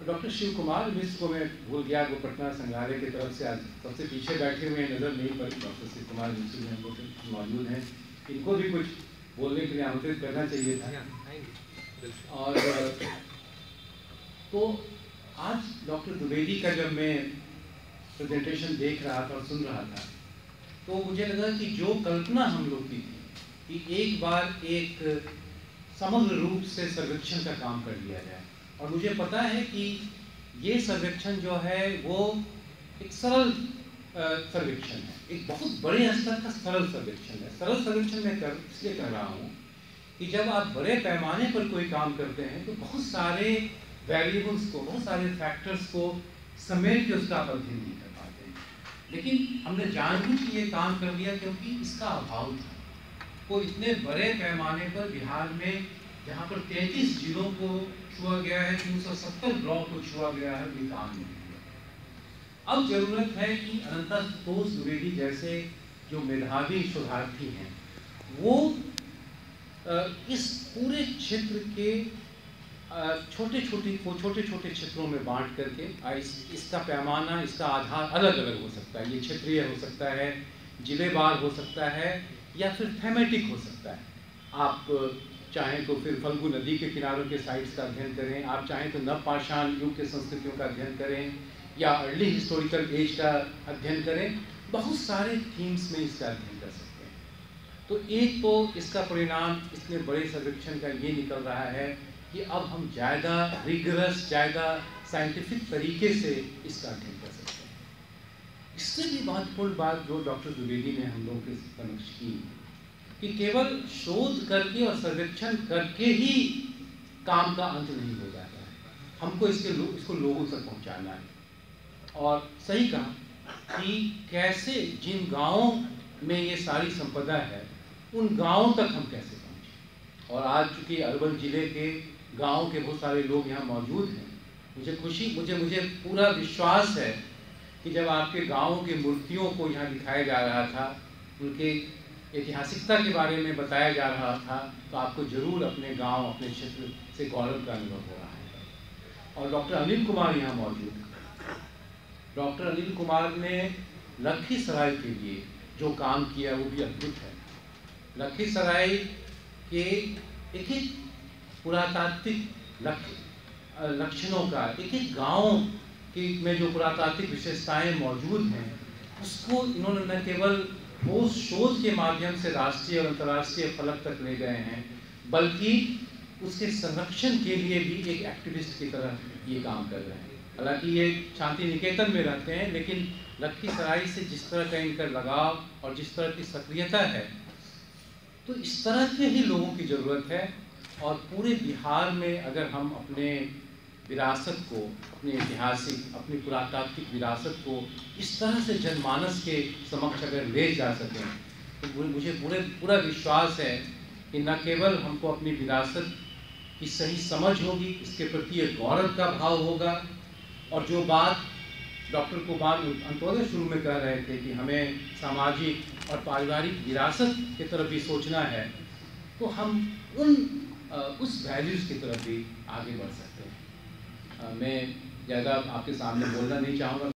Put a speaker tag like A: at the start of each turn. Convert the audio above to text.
A: Doctor Shiv Kumar Mishra को मैं भूल गया, वो पटना संग्रहालय की तरफ से आज सबसे पीछे बैठे हुए नज़र नहीं पड़े। डॉक्टर शिव कुमार मिश्र में हमको मौजूद हैं, इनको भी कुछ बोलने के लिए आमंत्रित करना चाहिए था। और तो आज डॉक्टर द्विवेदी का जब मैं प्रेजेंटेशन देख रहा था और सुन रहा था, तो मुझे लगा कि जो कल्पना हम लोग की थी कि एक बार एक समग्र रूप से सर्वेक्षण का काम कर लिया जाए, और मुझे पता है कि ये सर्वेक्षण जो है वो एक सरल सर्वेक्षण है, एक बहुत बड़े स्तर का सरल सर्वेक्षण है। सरल सर्वेक्षण मैं इसलिए कर रहा हूँ कि जब आप बड़े पैमाने पर कोई काम करते हैं तो बहुत सारे वेरिएबल्स को, बहुत सारे फैक्टर्स को समेट के उसका आप अध्ययन नहीं कर पाते हैं। लेकिन हमने जानबूझ के ये काम कर लिया क्योंकि इसका अभाव था। को इतने बड़े पैमाने पर बिहार में जहाँ पर 33 जिलों को छुआ गया है, 370 ब्लॉक को छुआ गया है, भी काम नहीं किया। अब जरूरत है कि अनंतोष द्विवेदी जैसे जो मेधावी शोधार्थी हैं वो इस पूरे क्षेत्र के छोटे छोटे क्षेत्रों में बांट करके इसका पैमाना, इसका आधार अलग अलग हो सकता है। ये क्षेत्रीय हो सकता है, जिलेवार हो सकता है, या फिर थेमेटिक हो सकता है। आप चाहें तो फिर फल्गु नदी के किनारों के साइट्स का अध्ययन करें, आप चाहें तो नवपाषाण युग के संस्कृतियों का अध्ययन करें, या अर्ली हिस्टोरिकल एज का अध्ययन करें। बहुत सारे थीम्स में इसका अध्ययन कर सकते हैं। तो एक तो इसका परिणाम इतने बड़े सर्वेक्षण का ये निकल रहा है कि अब हम ज़्यादा रिगरस, ज़्यादा साइंटिफिक तरीके से इसका अध्ययन कर सकते हैं। इससे भी महत्वपूर्ण बात जो डॉक्टर द्विवेदी ने हम लोगों के समक्ष की कि केवल शोध करके और सर्वेक्षण करके ही काम का अंत नहीं हो जाता है। हमको इसको लोगों तक पहुंचाना है। और सही कहा कि कैसे जिन गांवों में ये सारी संपदा है उन गांवों तक हम कैसे पहुंचे। और आज चूँकि अर्बन जिले के गाँव के बहुत सारे लोग यहाँ मौजूद हैं, मुझे पूरा विश्वास है कि जब आपके गाँव की मूर्तियों को यहाँ दिखाया जा रहा था, उनके ऐतिहासिकता के बारे में बताया जा रहा था, तो आपको जरूर अपने गांव, अपने क्षेत्र से गौरव का अनुभव हो रहा है। और डॉक्टर अनिल कुमार यहाँ मौजूद हैं। डॉक्टर अनिल कुमार ने लखीसराय के लिए जो काम किया वो भी अद्भुत है। लखीसराय के एक पुरातात्विक लक्षणों का, एक गाँव में जो पुरातात्विक विशेषताएं मौजूद हैं, उसको इन्होंने न केवल ठोस शोध के माध्यम से राष्ट्रीय और अंतर्राष्ट्रीय फलक तक ले गए हैं, बल्कि उसके संरक्षण के लिए भी एक एक्टिविस्ट की तरह ये काम कर रहे हैं। हालांकि ये शांति निकेतन में रहते हैं, लेकिन लखीसराय से जिस तरह का इनका लगाव और जिस तरह की सक्रियता है, तो इस तरह के ही लोगों की ज़रूरत है। और पूरे बिहार में अगर हम अपने विरासत को, अपने ऐतिहासिक, अपनी पुरातात्विक विरासत को इस तरह से जनमानस के समक्ष अगर ले जा सकें, तो मुझे पूरा विश्वास है कि न केवल हमको अपनी विरासत की सही समझ होगी, इसके प्रति एक गौरव का भाव होगा। और जो बात डॉक्टर कुमार अंतोदय शुरू में कह रहे थे कि हमें सामाजिक और पारिवारिक विरासत की तरफ भी सोचना है, तो हम उस वैल्यूज़ की तरफ भी आगे बढ़ सकते हैं। मैं ज़्यादा आपके सामने बोलना नहीं चाहूँगा।